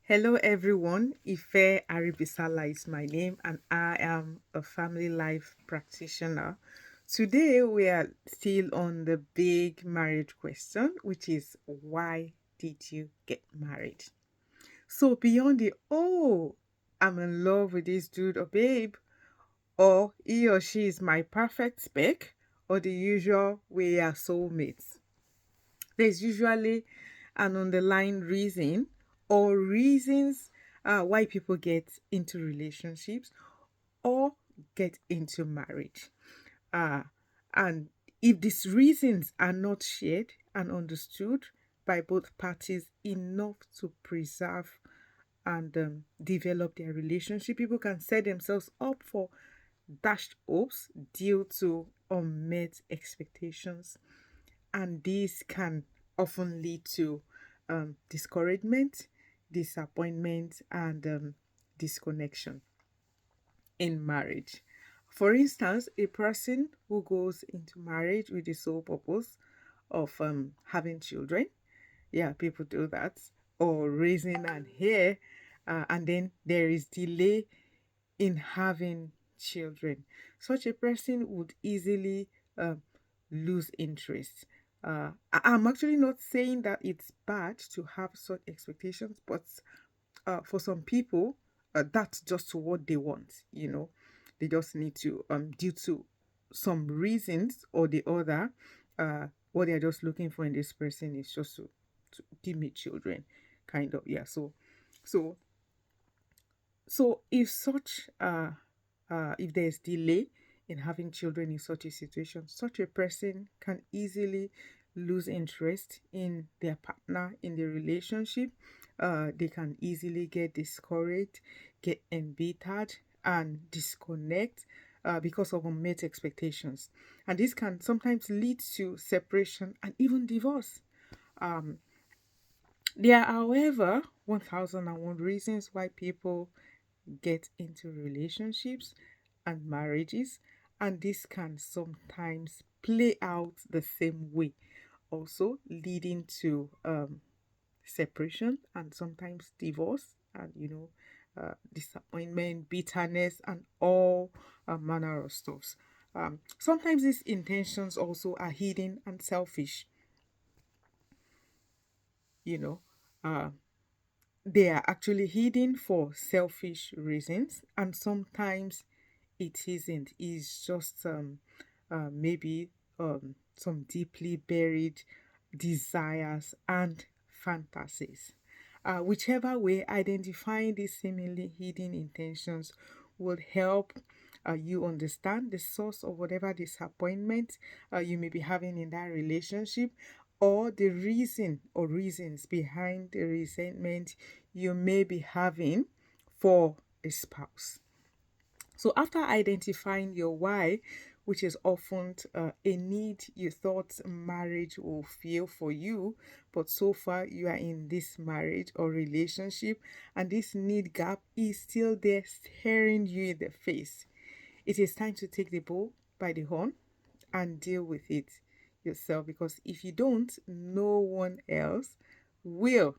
Hello, everyone. Ife Aribisala is my name, and I am a family life practitioner. Today, we are still on the big marriage question, which is why did you get married? So, beyond the I'm in love with this dude or babe, or he or she is my perfect spec, or the usual we are soulmates, there's usually an underlying reason or reasons why people get into relationships or get into marriage. Uh, and if these reasons are not shared and understood by both parties enough to preserve and develop their relationship, people can set themselves up for dashed hopes due to unmet expectations, and these can often lead to discouragement, disappointment, and disconnection in marriage. For instance, a person who goes into marriage with the sole purpose of having children, yeah, people do that, or raising an heir, and then there is delay in having children. Such a person would easily um, lose interest. I'm actually not saying that it's bad to have such expectations, but for some people, that's just what they want. They just need to, due to some reasons or the other, what they're just looking for in this person is just to give me children, kind of. Yeah. So so if there's delay in having children in such a situation, such a person can easily lose interest in their partner in the relationship. They can easily get discouraged, get embittered, and disconnect because of unmet expectations. And this can sometimes lead to separation and even divorce. Um, there are, however, 1001 reasons why people get into relationships and marriages, and this can sometimes play out the same way, also leading to separation and sometimes divorce, and disappointment, bitterness, and all manner of stuffs. Sometimes these intentions also are hidden and selfish. you know uh, they are actually hidden for selfish reasons, and sometimes it isn't. It's just maybe some deeply buried desires and fantasies. Whichever way, identifying these seemingly hidden intentions will help you understand the source of whatever disappointment you may be having in that relationship, or the reason or reasons behind the resentment you may be having for a spouse. So, after identifying your why, which is often a need you thought marriage will fill for you, but so far you are in this marriage or relationship, and this need gap is still there staring you in the face, it is time to take the bull by the horn and deal with it yourself, because if you don't, no one else will.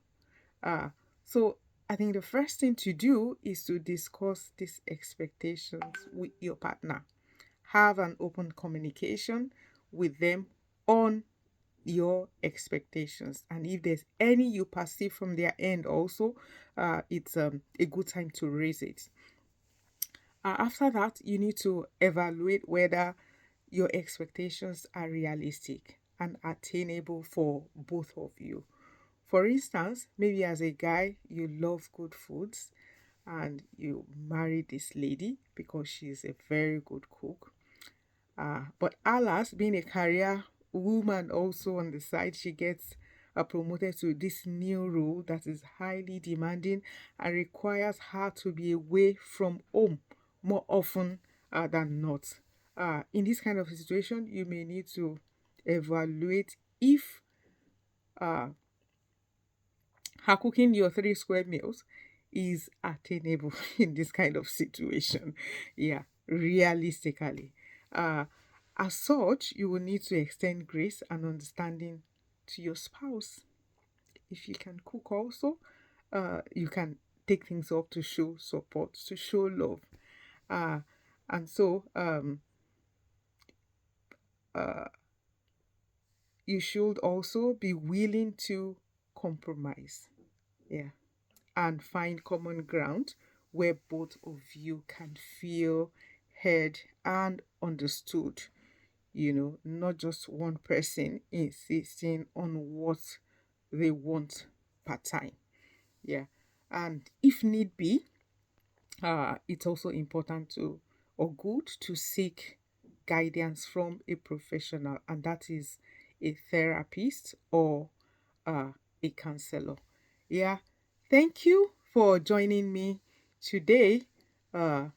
So I think the first thing to do is to discuss these expectations with your partner. Have an open communication with them on your expectations. And if there's any you perceive from their end also, it's a good time to raise it. After that, you need to evaluate whether your expectations are realistic and attainable for both of you. For instance, maybe as a guy, you love good foods and you marry this lady because she's a very good cook. But alas, being a career woman also on the side, she gets promoted to this new role that is highly demanding and requires her to be away from home more often than not. In this kind of situation, you may need to evaluate if uh, her cooking your three square meals is attainable in this kind of situation. Yeah, realistically. Uh, as such, you will need to extend grace and understanding to your spouse. If you can cook also, you can take things up to show support, to show love. Uh, and so uh, you should also be willing to compromise. Yeah. And find common ground where both of you can feel heard and understood. Not just one person insisting on what they want part time. Yeah. And if need be, it's also important to or good to seek guidance from a professional, and that is a therapist or a counselor. Yeah. Thank you for joining me today. Uh,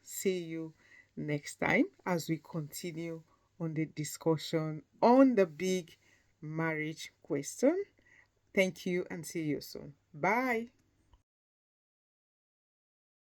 See you next time as we continue on the discussion on the big marriage question. Thank you and see you soon. Bye.